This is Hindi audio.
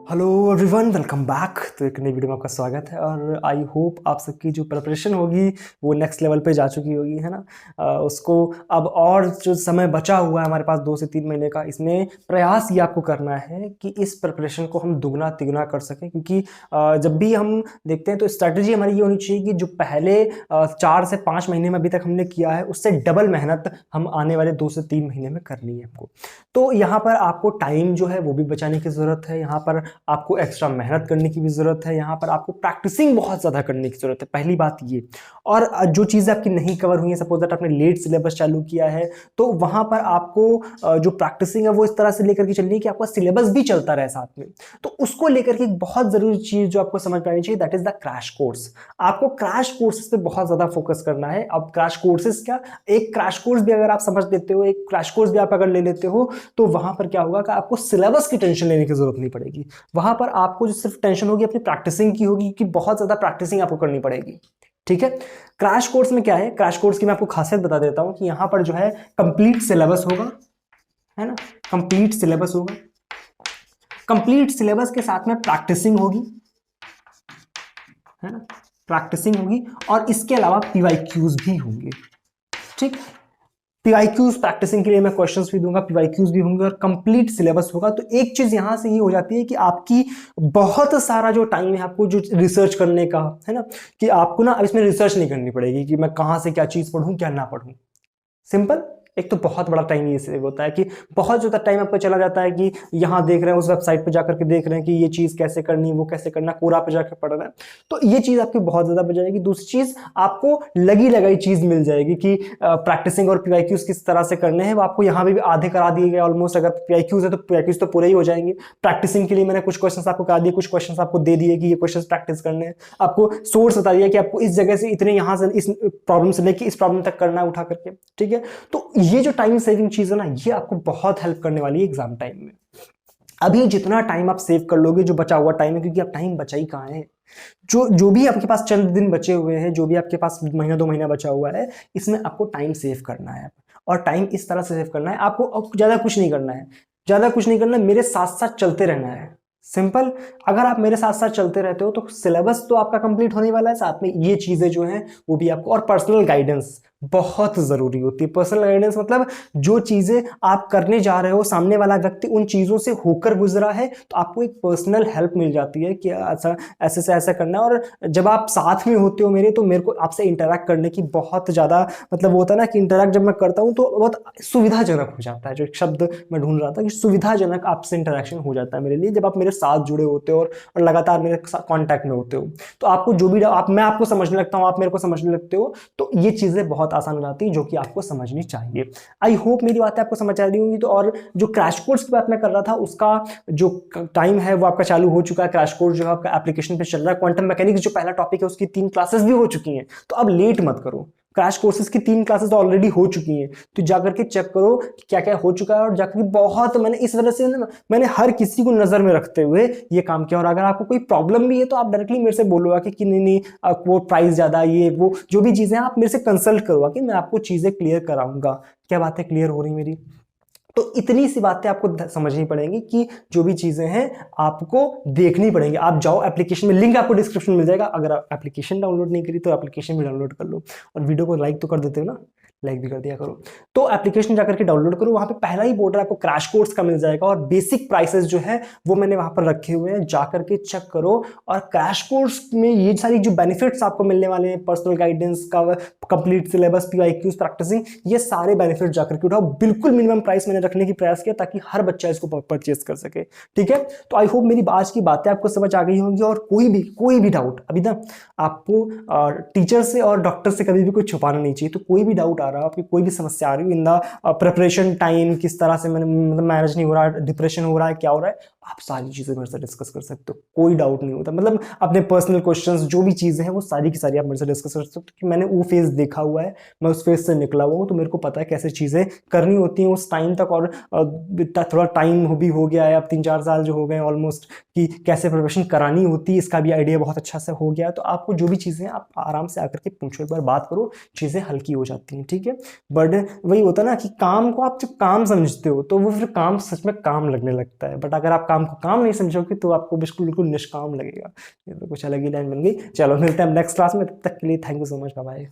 Hello everyone, welcome back. तो एक नई वीडियो में आपका स्वागत है और आई होप आप सबकी जो प्रिपरेशन होगी वो नेक्स्ट लेवल पे जा चुकी होगी, है ना। उसको अब और जो समय बचा हुआ है हमारे पास 2 से 3 महीने का, इसमें प्रयास ये आपको करना है कि इस प्रिपरेशन को हम दुगना तिगुना कर सकें। क्योंकि जब भी हम देखते हैं तो स्ट्रैटेजी हमारी ये होनी चाहिए कि जो पहले 4 से 5 महीने में अभी तक हमने किया है उससे डबल मेहनत हम आने वाले 2 से 3 महीने में करनी है हमको। तो यहाँ पर आपको टाइम जो है वो भी बचाने की ज़रूरत है, यहाँ पर आपको एक्स्ट्रा मेहनत करने की भी ज़रूरत है, यहाँ पर आपको प्रैक्टिसिंग बहुत ज़्यादा करने की ज़रूरत है, पहली बात ये। और जो चीज़ें आपकी नहीं कवर हुई है, सपोज दैट आपने लेट सिलेबस चालू किया है, तो वहाँ पर आपको जो प्रैक्टिसिंग है वो इस तरह से लेकर के चलनी है कि आपका सिलेबस भी चलता रहे साथ में। तो उसको लेकर के एक बहुत ज़रूरी चीज़ जो आपको समझ में आनी चाहिए, that is the crash course. आपको क्रैश कोर्सेज पे बहुत ज़्यादा फोकस करना है। अब क्रैश कोर्सेज क्या, एक क्रैश कोर्स भी अगर आप समझ लेते हो, एक क्रैश कोर्स भी आप अगर ले लेते हो, तो वहाँ पर क्या होगा कि आपको सिलेबस की टेंशन लेने की ज़रूरत नहीं पड़ेगी। वहां पर आपको जो सिर्फ टेंशन होगी अपनी प्रैक्टिसिंग की होगी, कि बहुत ज्यादा प्रैक्टिसिंग आपको करनी पड़ेगी। ठीक है। क्रैश कोर्स में क्या है, क्रैश कोर्स की मैं आपको खासियत बता देता हूं कि यहां पर जो है कंप्लीट सिलेबस होगा, है ना। कंप्लीट सिलेबस होगा, कंप्लीट सिलेबस के साथ में प्रैक्टिसिंग होगी, है ना। प्रैक्टिसिंग होगी और इसके अलावा पीवाईक्यूज भी होंगे। ठीक। पीवाईक्यूज प्रैक्टिसिंग के लिए मैं क्वेश्चंस भी दूंगा, पीवाईक्यूज भी होंगे और कंप्लीट सिलेबस होगा। तो एक चीज यहां से ये हो जाती है कि आपकी बहुत सारा जो टाइम है आपको जो रिसर्च करने का, है ना, कि आपको ना अब इसमें रिसर्च नहीं करनी पड़ेगी कि मैं कहां से क्या चीज पढ़ूं क्या ना पढ़ूं। सिंपल। एक तो बहुत बड़ा टाइम ये सेव होता है कि बहुत ज़्यादा टाइम आपका चला जाता है कि यहाँ देख रहे हैं, उस वेबसाइट पे जाकर के देख रहे हैं कि ये चीज़ कैसे करनी, वो कैसे करना, कोरा पे जाकर पढ़ रहे हैं। तो ये चीज़ आपकी बहुत ज़्यादा बच जाएगी। दूसरी चीज़, आपको लगी लगाई चीज़ मिल जाएगी कि प्रैक्टिसिंग और पीवाईक्यूज किस तरह से करने हैं, वो आपको यहाँ भी आधे करा दिए गए ऑलमोस्ट। अगर पीवाईक्यूज है तो पीवाईक्यूज तो पूरे ही हो जाएंगे। प्रैक्टिसिंग के लिए मैंने कुछ क्वेश्चन आपको करा दिए, कुछ क्वेश्चन आपको दे दिए कि ये क्वेश्चन प्रैक्टिस करने हैं। आपको सोर्स बता दिया कि आपको इस जगह से इतने यहाँ से इस प्रॉब्लम से लेके इस प्रॉब्लम तक करना है उठा करके। ठीक है। तो ये जो टाइम सेविंग चीज है ना, ये आपको बहुत हेल्प करने वाली है एग्जाम टाइम में। अभी जितना टाइम आप सेव कर लोगे, जो बचा हुआ टाइम है, क्योंकि आप टाइम बचा ही कहाँ है, जो जो भी आपके पास चंद दिन बचे हुए हैं, जो भी आपके पास महीना 2 महीना बचा हुआ है, इसमें आपको टाइम सेव करना है। और टाइम इस तरह से सेव करना है, आपको ज्यादा कुछ नहीं करना है, ज्यादा कुछ नहीं करना है, मेरे साथ साथ चलते रहना है। सिंपल। अगर आप मेरे साथ साथ चलते रहते हो तो सिलेबस तो आपका कंप्लीट होने वाला है, साथ में ये चीजें जो हैं वो भी आपको। और पर्सनल गाइडेंस बहुत जरूरी होती है। पर्सनल गाइडेंस मतलब जो चीजें आप करने जा रहे हो, सामने वाला व्यक्ति उन चीजों से होकर गुजरा है, तो आपको एक पर्सनल हेल्प मिल जाती है कि ऐसा ऐसे से ऐसा करना है। और जब आप साथ में होते हो मेरे, तो मेरे को आपसे इंटरेक्ट करने की बहुत ज्यादा मतलब होता है ना कि इंटरेक्ट जब मैं करता हूं तो बहुत सुविधाजनक हो जाता है। जो एक शब्द मैं ढूंढ रहा था कि सुविधाजनक आपसे इंटरेक्शन हो जाता है मेरे लिए, जब आप मेरे साथ जुड़े होते हो और लगातार मेरे कांटेक्ट में होते हो। तो आपको जो भी मैं आपको समझने लगता हूं, आप मेरे को समझने लगते हो, तो ये चीजें बहुत आसान हो जाती है जो कि आपको समझनी चाहिए। आई होप मेरी बातें आपको समझ आ रही होंगी। तो और जो क्रैश कोर्स की बात मैं कर रहा था, उसका जो टाइम है वो आपका चालू हो चुका है। क्रैश कोर्स जो है आपका एप्लीकेशन पे चल रहा है। क्वांटम मैकेनिक्स जो पहला टॉपिक है उसकी 3 क्लासेस भी हो चुकी हैं। तो अब लेट मत करो, क्रैश कोर्सेज की 3 क्लासेस ऑलरेडी हो चुकी हैं। तो जाकर के चेक करो क्या क्या हो चुका है, और जाकर के बहुत मैंने इस वजह से मैंने हर किसी को नजर में रखते हुए ये काम किया। और अगर आपको कोई प्रॉब्लम भी है तो आप डायरेक्टली मेरे से बोलोगा कि नहीं नहीं वो प्राइस ज्यादा, ये वो जो भी चीजें आप मेरे से कंसल्ट करोगा कि मैं आपको चीजें क्लियर कराऊंगा। क्या बातें क्लियर हो रही मेरी? तो इतनी सी बातें आपको समझनी पड़ेंगी कि जो भी चीजें हैं आपको देखनी पड़ेंगी। आप जाओ एप्लीकेशन में, लिंक आपको डिस्क्रिप्शन में मिल जाएगा। अगर आप एप्लीकेशन डाउनलोड नहीं करी तो एप्लीकेशन भी डाउनलोड कर लो। और वीडियो को लाइक तो कर देते हो ना, लाइक भी कर दिया करो। तो एप्लीकेशन जाकर के डाउनलोड करो, वहां पे पहला ही बॉर्डर आपको क्रैश कोर्स का मिल जाएगा। और बेसिक प्राइसेस जो है वो मैंने वहां पर रखे हुए हैं, जाकर के चेक करो। और क्रैश कोर्स में ये सारी जो बेनिफिट्स आपको मिलने वाले हैं, पर्सनल गाइडेंस का, कंप्लीट सिलेबस, पीवाईक्यूज, प्रैक्टिसिंग, ये सारे बेनिफिट जाकर के उठाओ। बिल्कुल मिनिमम प्राइस मैंने रखने की प्रयास किया ताकि हर बच्चा इसको परचेज कर सके। ठीक है। तो आई होप मेरी आज की बातें आपको समझ आ गई होंगी। और कोई भी डाउट अभी ना, आपको टीचर से और डॉक्टर से कभी भी कुछ छुपाना नहीं चाहिए। तो कोई भी डाउट आ रहा है, आपकी कोई भी समस्या आ रही है इन द प्रिपरेशन टाइम, किस तरह से मैंने मतलब मैनेज नहीं हो रहा है, डिप्रेशन हो रहा है, क्या हो रहा है, आप सारी चीजें मेरे से डिस्कस कर सकते हो। कोई डाउट नहीं होता। मतलब अपने पर्सनल क्वेश्चंस जो भी चीजें हैं वो सारी की सारी आप मेरे से डिस्कस कर सकते हो, क्योंकि मैंने वो फेज देखा हुआ है, मैं उस फेज से निकला हुआ हूँ। तो मेरे को पता है कैसे चीजें करनी होती हैं उस टाइम तक। और थोड़ा टाइम भी हो गया है, अब 3-4 साल जो हो गए ऑलमोस्ट, कि कैसे प्रिपरेशन करानी होती है इसका भी आइडिया बहुत अच्छा से हो गया। तो आपको जो भी चीजें आप आराम से आकर के पूछो, एक बार बात करो, चीजें हल्की हो जाती हैं। ठीक है। बट वही होता है ना कि काम को आप जब काम समझते हो तो वो फिर काम सच में काम लगने लगता है। बट अगर आप काम काम को काम नहीं समझोगे तो आपको बिल्कुल बिल्कुल निष्काम लगेगा। ये तो कुछ अलग ही लाइन बन गई। चलो मिलते हैं नेक्स्ट क्लास में, तब तक के लिए thank you so much, bye bye.